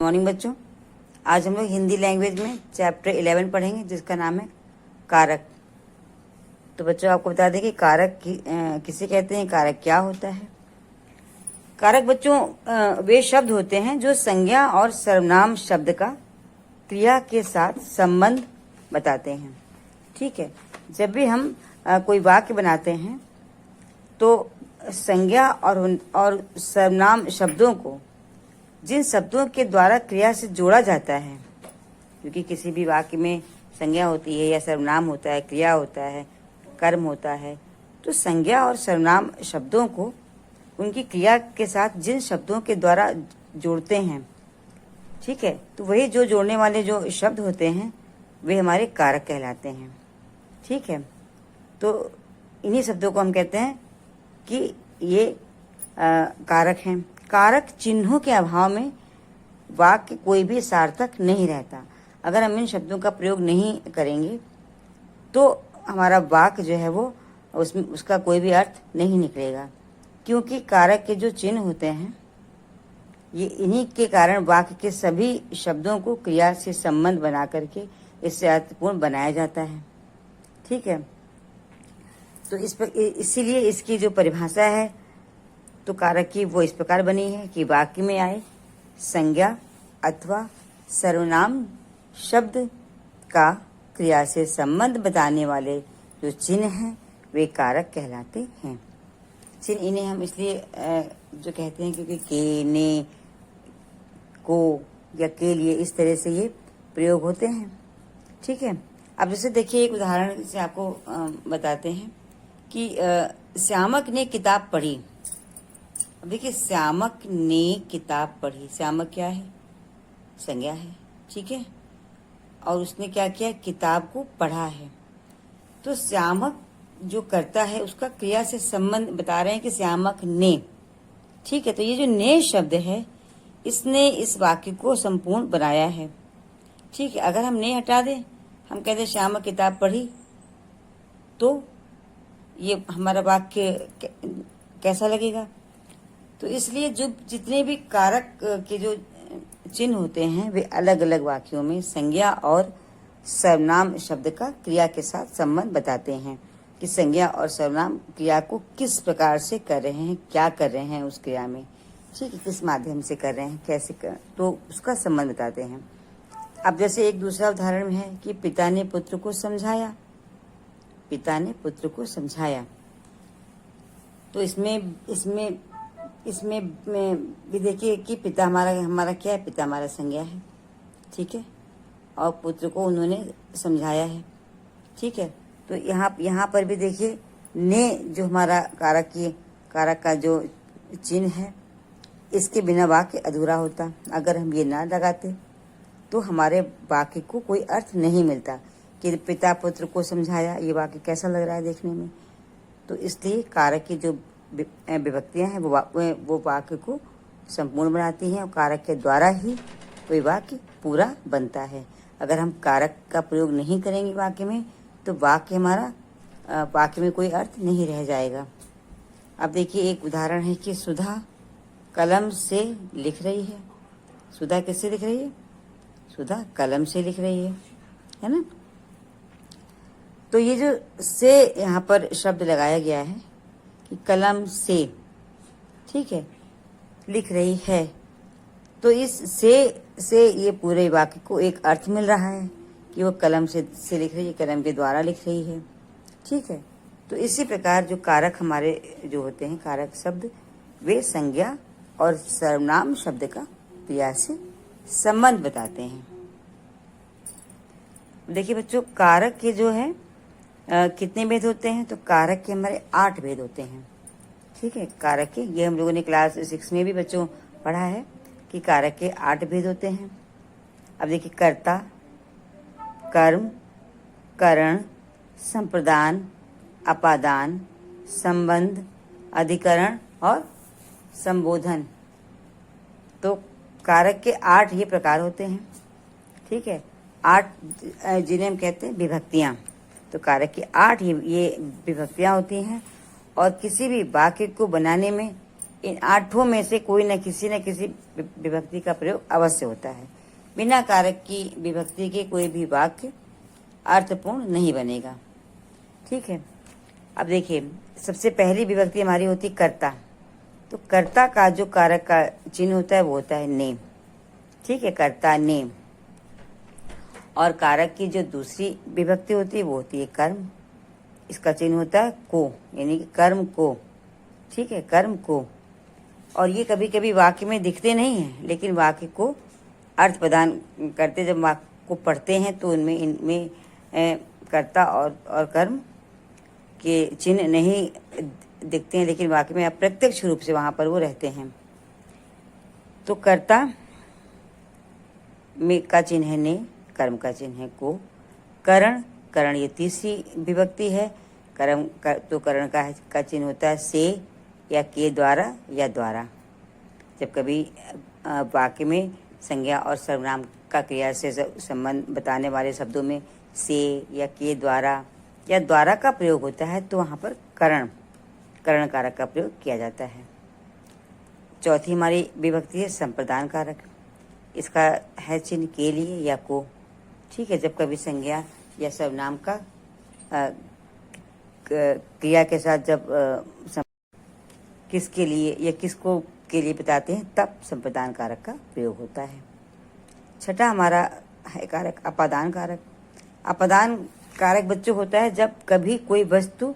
Morning बच्चों। आज हम लोग हिंदी लैंग्वेज में चैप्टर 11 पढ़ेंगे जिसका नाम है कारक। तो बच्चों आपको बता दें कि कारक किसे कहते हैं, कारक क्या होता है। कारक बच्चों वे शब्द होते हैं जो संज्ञा और सर्वनाम शब्द का क्रिया के साथ संबंध बताते हैं। ठीक है, जब भी हम कोई वाक्य बनाते हैं तो संज्ञा और सर्वनाम शब्दों को जिन शब्दों के द्वारा क्रिया से जोड़ा जाता है, क्योंकि किसी भी वाक्य में संज्ञा होती है या सर्वनाम होता है, क्रिया होता है, कर्म होता है, तो संज्ञा और सर्वनाम शब्दों को उनकी क्रिया के साथ जिन शब्दों के द्वारा जोड़ते हैं, ठीक है, तो वही जो जोड़ने वाले जो शब्द होते हैं वे हमारे कारक कहलाते हैं। ठीक है, तो इन्हीं शब्दों को हम कहते हैं कि ये कारक हैं। कारक चिन्हों के अभाव में वाक्य कोई भी सार्थक नहीं रहता। अगर हम इन शब्दों का प्रयोग नहीं करेंगे तो हमारा वाक्य जो है वो उसमें उसका कोई भी अर्थ नहीं निकलेगा, क्योंकि कारक के जो चिन्ह होते हैं ये इन्हीं के कारण वाक्य के सभी शब्दों को क्रिया से संबंध बना करके इससे अर्थपूर्ण बनाया जाता है। ठीक है, तो इसीलिए इसकी जो परिभाषा है तो कारक की वो इस प्रकार बनी है कि वाक्य में आए संज्ञा अथवा सर्वनाम शब्द का क्रिया से संबंध बताने वाले जो चिन्ह हैं वे कारक कहलाते हैं। चिन्ह इन्हें हम इसलिए जो कहते हैं क्योंकि के, ने, को या के लिए इस तरह से ये प्रयोग होते हैं। ठीक है, अब जैसे देखिए एक उदाहरण से आपको बताते हैं कि श्यामक ने किताब पढ़ी। अब देखिए श्यामक ने किताब पढ़ी, श्यामक क्या है, संज्ञा है। ठीक है, और उसने क्या किया, किताब को पढ़ा है। तो श्यामक जो करता है उसका क्रिया से संबंध बता रहे हैं कि श्यामक ने। ठीक है, तो ये जो ने शब्द है इसने इस वाक्य को संपूर्ण बनाया है। ठीक है, अगर हम ने हटा दें, हम कहते श्यामक किताब पढ़ी, तो ये हमारा वाक्य कैसा लगेगा। तो इसलिए जो जितने भी कारक के जो चिन्ह होते हैं वे अलग अलग वाक्यों में संज्ञा और सर्वनाम शब्द का क्रिया के साथ संबंध बताते हैं कि संज्ञा और सर्वनाम क्रिया को किस प्रकार से कर रहे हैं, क्या कर रहे हैं उस क्रिया में। ठीक है, किस माध्यम से कर रहे हैं, कैसे कर, तो उसका संबंध बताते हैं। अब जैसे एक दूसरा उदाहरण है कि पिता ने पुत्र को समझाया, पिता ने पुत्र को समझाया। तो इसमें भी देखिए कि पिता हमारा क्या है, पिता हमारा संज्ञा है। ठीक है, और पुत्र को उन्होंने समझाया है। ठीक है, तो यहाँ पर भी देखिए ने जो हमारा कारक का जो चिन्ह है, इसके बिना वाक्य अधूरा होता। अगर हम ये ना लगाते तो हमारे वाक्य को कोई अर्थ नहीं मिलता कि पिता पुत्र को समझाया, ये वाक्य कैसा लग रहा है देखने में। तो इसलिए कारक की जो विभक्तियां हैं वो वाक्य को संपूर्ण बनाती हैं और कारक के द्वारा ही कोई वाक्य पूरा बनता है। अगर हम कारक का प्रयोग नहीं करेंगे वाक्य में तो वाक्य में कोई अर्थ नहीं रह जाएगा। अब देखिए एक उदाहरण है कि सुधा कलम से लिख रही है। सुधा किससे लिख रही है, सुधा कलम से लिख रही है ना। तो ये जो से यहाँ पर शब्द लगाया गया है कि कलम से, ठीक है, लिख रही है, तो इस से ये पूरे वाक्य को एक अर्थ मिल रहा है कि वो कलम से लिख रही है, कलम के द्वारा लिख रही है। ठीक है, तो इसी प्रकार जो कारक हमारे जो होते हैं, कारक शब्द, वे संज्ञा और सर्वनाम शब्द का क्रिया से संबंध बताते हैं। देखिए बच्चों, कारक के जो है कितने भेद होते हैं, तो कारक के हमारे 8 भेद होते हैं। ठीक है, कारक के ये हम लोगों ने क्लास 6 में भी बच्चों पढ़ा है कि कारक के 8 भेद होते हैं। अब देखिए कर्ता, कर्म, करण, संप्रदान, अपादान, संबंध, अधिकरण और संबोधन। तो कारक के 8 ये प्रकार होते हैं। ठीक है, 8 जिन्हें हम कहते हैं विभक्तियां। तो कारक की 8 ये विभक्तियां होती हैं और किसी भी वाक्य को बनाने में इन आठों में से कोई न किसी विभक्ति का प्रयोग अवश्य होता है। बिना कारक की विभक्ति के कोई भी वाक्य अर्थपूर्ण नहीं बनेगा। ठीक है, अब देखिए सबसे पहली विभक्ति हमारी होती कर्ता। तो कर्ता का जो कारक का चिन्ह होता है वो होता है ने। ठीक है, कर्ता ने। और कारक की जो दूसरी विभक्ति होती है वो होती है कर्म। इसका चिन्ह होता है को, यानी कि कर्म को। ठीक है, कर्म को। और ये कभी कभी वाक्य में दिखते नहीं हैं, लेकिन वाक्य को अर्थ प्रदान करते। जब वाक्य को पढ़ते हैं तो इनमें कर्ता और कर्म के चिन्ह नहीं दिखते हैं, लेकिन वाक्य में अप्रत्यक्ष रूप से वहाँ पर वो रहते हैं। तो कर्ता में का चिन्ह है ने, कर्म का चिन्ह है को। करण, करण ये तीसरी विभक्ति है। तो करण का चिन्ह होता है से या के द्वारा या द्वारा। जब कभी वाक्य में संज्ञा और सर्वनाम का क्रिया से संबंध बताने वाले शब्दों में से या के द्वारा या द्वारा का प्रयोग होता है तो वहाँ पर करण कारक का प्रयोग किया जाता है। चौथी हमारी विभक्ति है संप्रदान कारक। इसका है चिन्ह के लिए या को। ठीक है, जब कभी संज्ञा या सर्वनाम का क्रिया के साथ जब किसके लिए या किसको के लिए बताते हैं तब संप्रदान कारक का प्रयोग होता है। छठा हमारा है कारक अपादान कारक। अपादान कारक बच्चों होता है जब कभी कोई वस्तु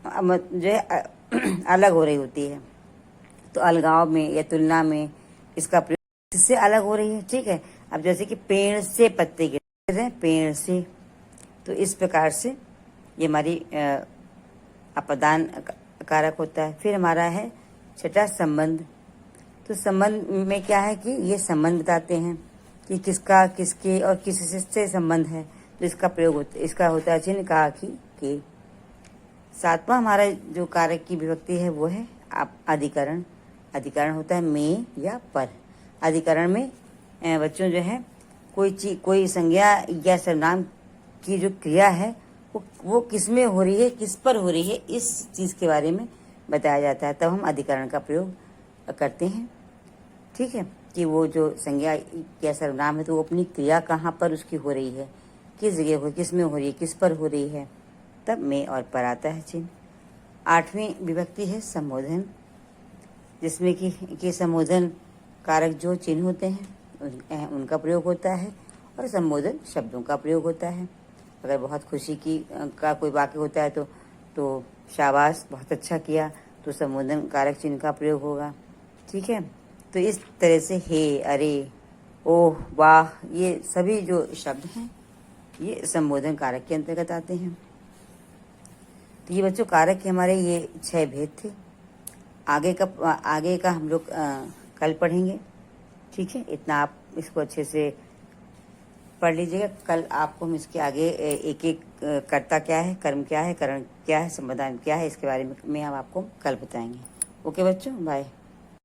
जो है अलग हो रही होती है, तो अलगाव में या तुलना में इसका प्रयोग किससे अलग हो रही है। ठीक है, अब जैसे कि पेड़ से पत्ते गिर रहे हैं, पेड़ से, तो इस प्रकार से ये हमारी अपादान कारक होता है। फिर हमारा है छठा संबंध। तो संबंध में क्या है कि ये संबंध बताते हैं कि किसका किसके और किस से संबंध है, तो इसका प्रयोग होता है। इसका होता है चिन्ह का की के। सातवां हमारा जो कारक की विभक्ति है वो है अधिकरण। अधिकरण होता है में या पर। अधिकरण में बच्चों जो है कोई संज्ञा या सर्वनाम की जो क्रिया है वो किस में हो रही है, किस पर हो रही है, इस चीज़ के बारे में बताया जाता है। तब हम अधिकरण का प्रयोग करते हैं। ठीक है, कि वो जो संज्ञा या सर्वनाम है तो वो अपनी क्रिया कहाँ पर उसकी हो रही है, किस जगह हो, किस में हो रही है, किस पर हो रही है, तब में और पर आता है चिन्ह। आठवीं विभक्ति है संबोधन, जिसमें कि संबोधन कारक जो चिन्ह होते हैं उनका प्रयोग होता है और संबोधन शब्दों का प्रयोग होता है। अगर बहुत खुशी का कोई वाक्य होता है तो शाबाश, बहुत अच्छा किया, तो संबोधन कारक चिन्ह का प्रयोग होगा। ठीक है, तो इस तरह से हे, अरे, ओह, वाह, ये सभी जो शब्द हैं ये संबोधन कारक के अंतर्गत आते हैं। तो ये बच्चों कारक के हमारे ये 6 भेद थे। आगे का हम लोग कल पढ़ेंगे। ठीक है, इतना आप इसको अच्छे से पढ़ लीजिएगा। कल आपको हम इसके आगे एक एक कर्ता क्या है, कर्म क्या है, करण क्या है, संप्रदान क्या है, इसके बारे में हम आपको कल बताएंगे। ओके बच्चों, बाय।